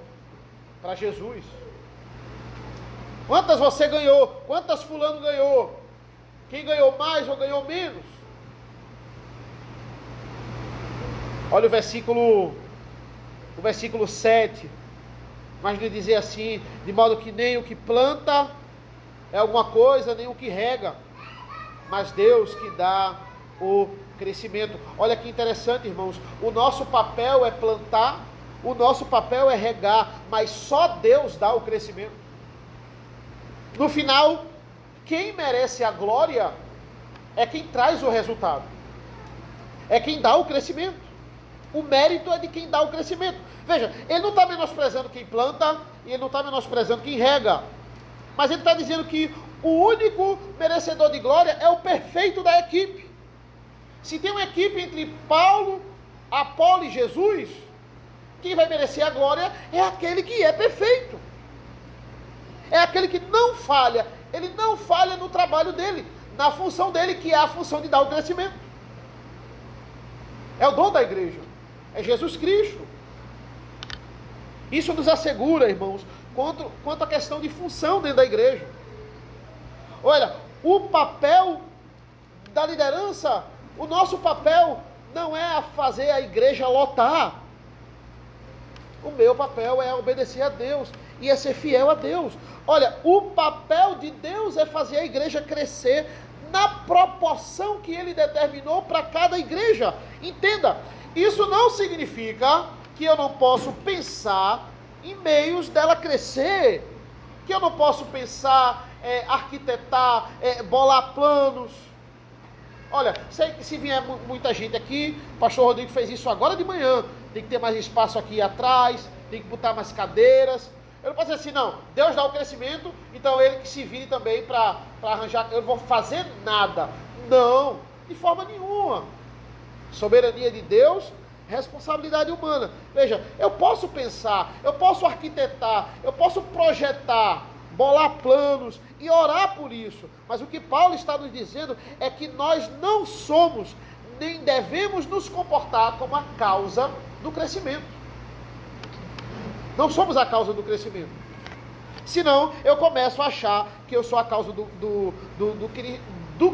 Speaker 1: para Jesus. Quantas você ganhou? Quantas fulano ganhou? Quem ganhou mais ou ganhou menos? Olha o versículo 7. Mas ele dizer assim, de modo que nem o que planta é alguma coisa, nem o que rega, mas Deus que dá o crescimento. Olha que interessante, irmãos. O nosso papel é plantar, o nosso papel é regar, mas só Deus dá o crescimento. No final, quem merece a glória é quem traz o resultado. É quem dá o crescimento. O mérito é de quem dá o crescimento. Veja, ele não está menosprezando quem planta, e ele não está menosprezando quem rega. Mas ele está dizendo que o único merecedor de glória é o perfeito da equipe. Se tem uma equipe entre Paulo, Apolo e Jesus, quem vai merecer a glória é aquele que é perfeito. É aquele que não falha. Ele não falha no trabalho dele, na função dele, que é a função de dar o crescimento. É o dom da igreja. É Jesus Cristo. Isso nos assegura, irmãos, quanto à questão de função dentro da igreja. Olha, o papel da liderança, o nosso papel não é fazer a igreja lotar. O meu papel é obedecer a Deus e é ser fiel a Deus. Olha, o papel de Deus é fazer a igreja crescer na proporção que Ele determinou para cada igreja. Entenda, isso não significa que eu não posso pensar em meios dela crescer, que eu não posso pensar, arquitetar, bolar planos. Olha, se vier muita gente aqui, o pastor Rodrigo fez isso agora de manhã, tem que ter mais espaço aqui atrás, tem que botar mais cadeiras. Eu não posso dizer assim, não, Deus dá o crescimento, então ele que se vire também para arranjar, eu não vou fazer nada. Não, de forma nenhuma. Soberania de Deus, responsabilidade humana. Veja, eu posso pensar, eu posso arquitetar, eu posso projetar, bolar planos e orar por isso. Mas o que Paulo está nos dizendo é que nós não somos, nem devemos nos comportar como a causa do crescimento. Não somos a causa do crescimento. Senão, eu começo a achar que eu sou a causa do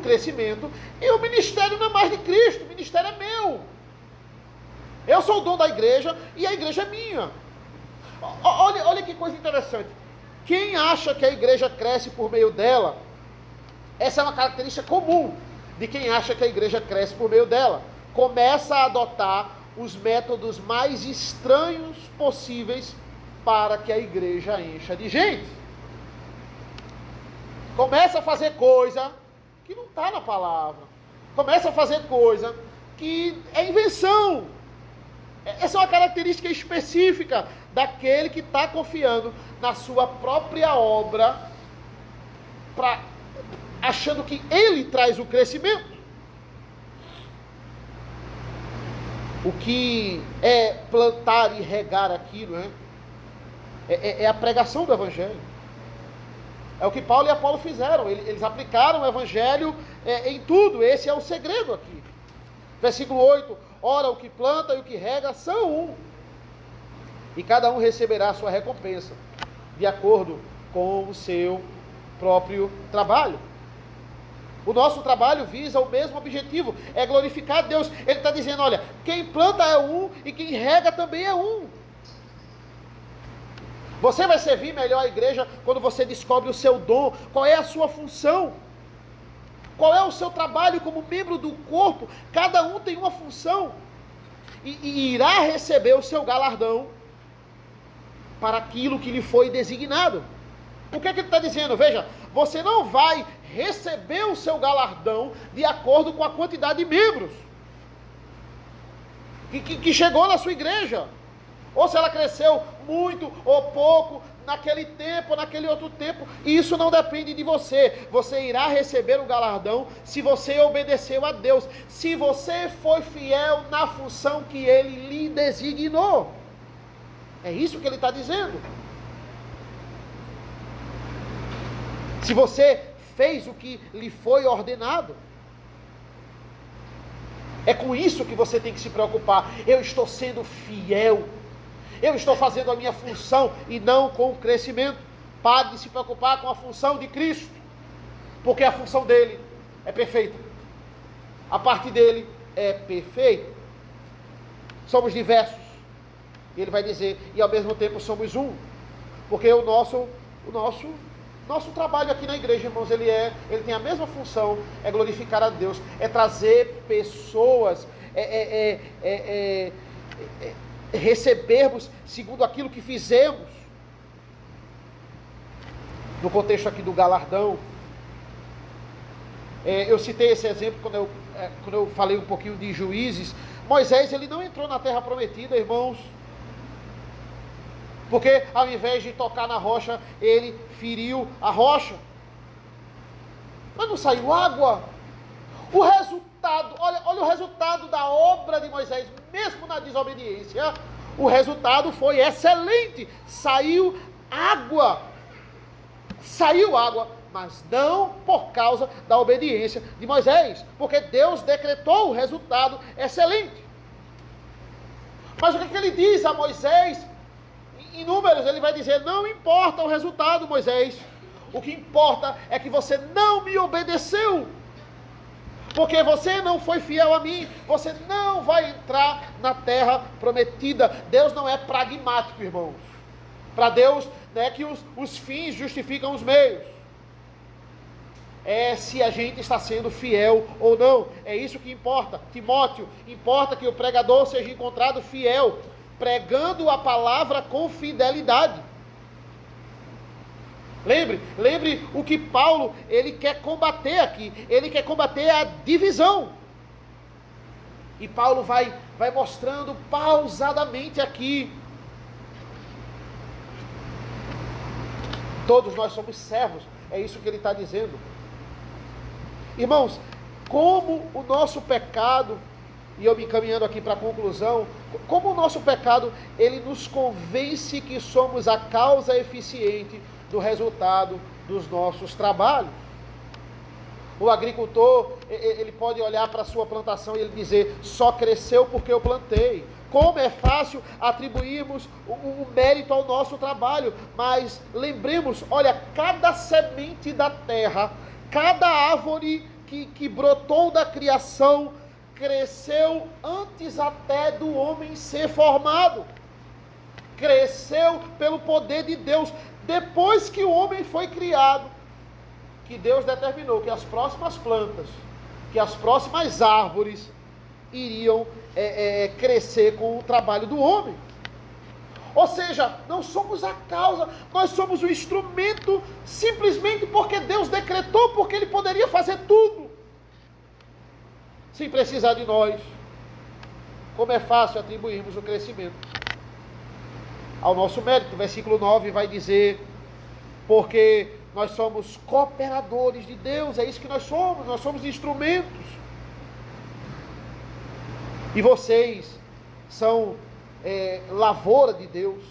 Speaker 1: crescimento, e o ministério não é mais de Cristo, o ministério é meu. Eu sou o dono da igreja e a igreja é minha. Olha que coisa interessante. Quem acha que a igreja cresce por meio dela, essa é uma característica comum de quem acha que a igreja cresce por meio dela. Começa a adotar os métodos mais estranhos possíveis para que a igreja encha de gente. Começa a fazer coisa que não está na palavra. Começa a fazer coisa que é invenção. Essa é uma característica específica daquele que está confiando na sua própria obra, achando que ele traz o crescimento. O que é plantar e regar aquilo, né? É a pregação do Evangelho. É o que Paulo e Apolo fizeram. Eles aplicaram o Evangelho em tudo. Esse é o segredo aqui. Versículo 8. Ora, o que planta e o que rega são um, e cada um receberá a sua recompensa, de acordo com o seu próprio trabalho. O nosso trabalho visa o mesmo objetivo, é glorificar a Deus. Ele está dizendo, olha, quem planta é um e quem rega também é um. Você vai servir melhor a igreja quando você descobre o seu dom, qual é a sua função, qual é o seu trabalho como membro do corpo. Cada um tem uma função e irá receber o seu galardão para aquilo que lhe foi designado. O que é que ele está dizendo? Veja, você não vai receber o seu galardão de acordo com a quantidade de membros que chegou na sua igreja, ou se ela cresceu muito ou pouco naquele tempo ou naquele outro tempo. Isso não depende de você. Você irá receber o galardão se você obedeceu a Deus, se você foi fiel na função que Ele lhe designou. É isso que ele está dizendo. Se você fez o que lhe foi ordenado, é com isso que você tem que se preocupar. Eu estou sendo fiel, eu estou fazendo a minha função e não com o crescimento. Pare de se preocupar com a função de Cristo, porque a função dele é perfeita, a parte dele é perfeita. Somos diversos, e ele vai dizer, e ao mesmo tempo somos um, porque o nosso trabalho aqui na igreja, irmãos, ele tem a mesma função, é glorificar a Deus, é trazer pessoas, recebermos segundo aquilo que fizemos. No contexto aqui do galardão, eu citei esse exemplo quando eu falei um pouquinho de Juízes. Moisés, ele não entrou na terra prometida, irmãos, porque ao invés de tocar na rocha, ele feriu a rocha, mas não saiu água. O resultado, olha o resultado da obra de Moisés, mesmo na desobediência. O resultado foi excelente. Saiu água, mas não por causa da obediência de Moisés, porque Deus decretou o resultado excelente. Mas o que ele diz a Moisés? Em Números ele vai dizer: não importa o resultado, Moisés, o que importa é que você não me obedeceu, porque você não foi fiel a mim, você não vai entrar na terra prometida. Deus não é pragmático, irmãos. Para Deus não é que os fins justificam os meios, é se a gente está sendo fiel ou não. É isso que importa. Timóteo, importa que o pregador seja encontrado fiel, pregando a palavra com fidelidade. Lembre o que Paulo, ele quer combater aqui. Ele quer combater a divisão. E Paulo vai mostrando pausadamente aqui. Todos nós somos servos. É isso que ele está dizendo. Irmãos, como o nosso pecado, e eu me encaminhando aqui para a conclusão, como o nosso pecado, ele nos convence que somos a causa eficiente do resultado dos nossos trabalhos. O agricultor, ele pode olhar para a sua plantação e ele dizer: só cresceu porque eu plantei. Como é fácil atribuirmos o mérito ao nosso trabalho, mas lembremos, olha, cada semente da terra, cada árvore que brotou da criação, cresceu antes até do homem ser formado. Cresceu pelo poder de Deus. Depois que o homem foi criado, que Deus determinou que as próximas plantas, que as próximas árvores iriam crescer com o trabalho do homem. Ou seja, não somos a causa, nós somos o instrumento simplesmente porque Deus decretou, porque Ele poderia fazer tudo sem precisar de nós. Como é fácil atribuirmos o crescimento ao nosso mérito. Versículo 9 vai dizer: porque nós somos cooperadores de Deus. É isso que nós somos instrumentos. E vocês são lavoura de Deus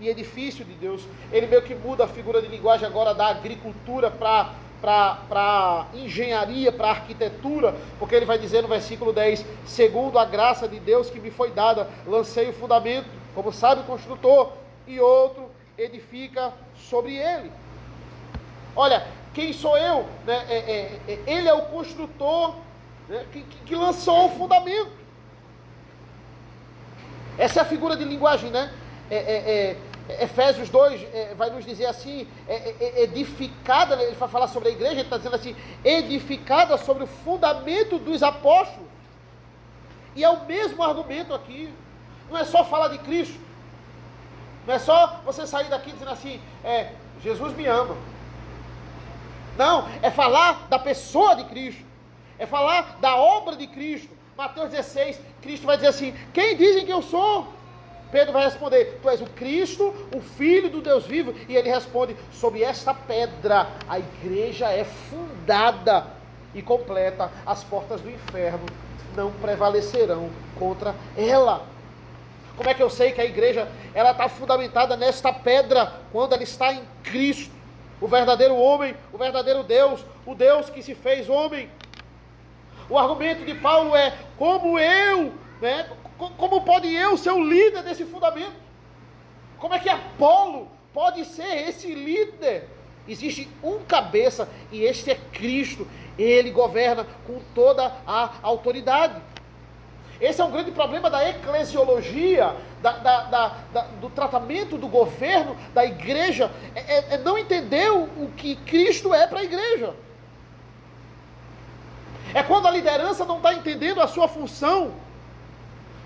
Speaker 1: e edifício de Deus. Ele meio que muda a figura de linguagem agora da agricultura para engenharia, para arquitetura, porque ele vai dizer no versículo 10: segundo a graça de Deus que me foi dada, lancei o fundamento, como sábio construtor, e outro edifica sobre ele. Olha, quem sou eu? Ele é o construtor, né, que lançou o fundamento. Essa é a figura de linguagem, né? Efésios 2 vai nos dizer assim, edificada, ele vai falar sobre a igreja, ele está dizendo assim, edificada sobre o fundamento dos apóstolos. E é o mesmo argumento aqui. Não é só falar de Cristo. Não é só você sair daqui dizendo assim, Jesus me ama. Não, é falar da pessoa de Cristo. É falar da obra de Cristo. Mateus 16, Cristo vai dizer assim: quem dizem que eu sou? Pedro vai responder: tu és o Cristo, o Filho do Deus vivo. E ele responde: sobre esta pedra a igreja é fundada e completa, as portas do inferno não prevalecerão contra ela. Como é que eu sei que a igreja ela está fundamentada nesta pedra? Quando ela está em Cristo, o verdadeiro homem, o verdadeiro Deus, o Deus que se fez homem. O argumento de Paulo é: como pode eu ser o líder desse fundamento? Como é que Apolo pode ser esse líder? Existe um cabeça e este é Cristo. Ele governa com toda a autoridade. Esse é um grande problema da eclesiologia, do tratamento do governo da igreja, é não entender o que Cristo é para a igreja. É quando a liderança não está entendendo a sua função,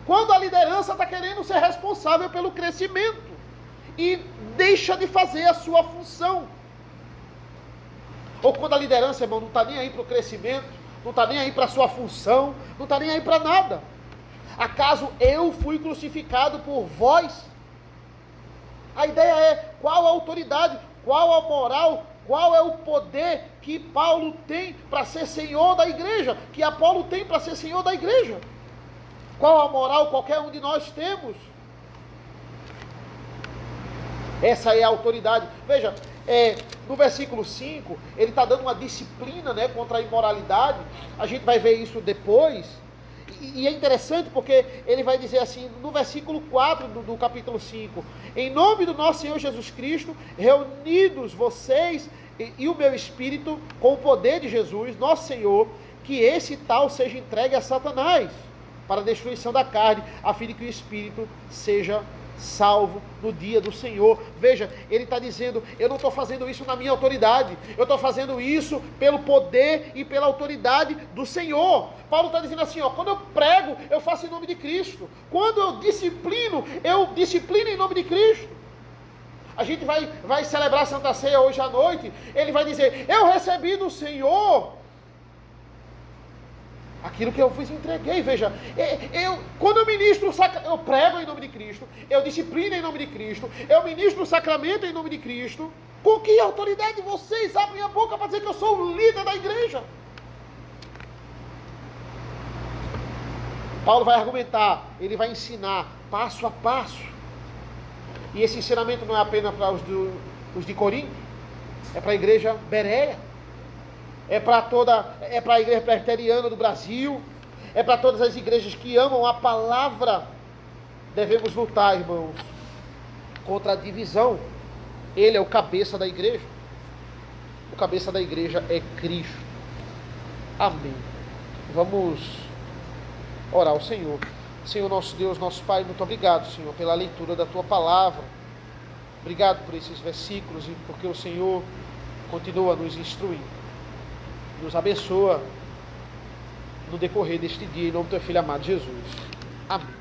Speaker 1: quando a liderança está querendo ser responsável pelo crescimento e deixa de fazer a sua função. Ou quando a liderança, irmão, não está nem aí para o crescimento, não está nem aí para a sua função, não está nem aí para nada. Acaso eu fui crucificado por vós? A ideia é: qual a autoridade, qual a moral, qual é o poder que Paulo tem para ser senhor da igreja, que Apolo tem para ser senhor da igreja? Qual a moral qualquer um de nós temos? Essa é a autoridade. Veja, no versículo 5, ele está dando uma disciplina, né, contra a imoralidade. A gente vai ver isso depois. E é interessante porque ele vai dizer assim, no versículo 4 do capítulo 5, em nome do nosso Senhor Jesus Cristo, reunidos vocês e o meu espírito, com o poder de Jesus, nosso Senhor, que esse tal seja entregue a Satanás, para a destruição da carne, a fim de que o espírito seja salvo no dia do Senhor. Veja, ele está dizendo, eu não estou fazendo isso na minha autoridade, eu estou fazendo isso pelo poder e pela autoridade do Senhor. Paulo está dizendo assim, quando eu prego, eu faço em nome de Cristo. Quando eu disciplino em nome de Cristo. A gente vai celebrar a Santa Ceia hoje à noite, ele vai dizer, eu recebi do Senhor aquilo que eu vos entreguei. Veja, quando eu ministro eu prego em nome de Cristo, eu disciplino em nome de Cristo, eu ministro o sacramento em nome de Cristo. Com que autoridade vocês abrem a boca para dizer que eu sou o líder da igreja? Paulo vai argumentar, ele vai ensinar passo a passo. E esse ensinamento não é apenas para os de Corinto, é para a igreja bereia. É para a igreja presbiteriana do Brasil, é para todas as igrejas que amam a palavra. Devemos lutar, irmãos, contra a divisão. Ele é o cabeça da igreja. O cabeça da igreja é Cristo. Amém. Vamos orar ao Senhor. Senhor nosso Deus, nosso Pai, muito obrigado, Senhor, pela leitura da Tua palavra. Obrigado por esses versículos e porque o Senhor continua nos instruindo. Nos abençoa no decorrer deste dia, em nome do Teu Filho amado Jesus. Amém.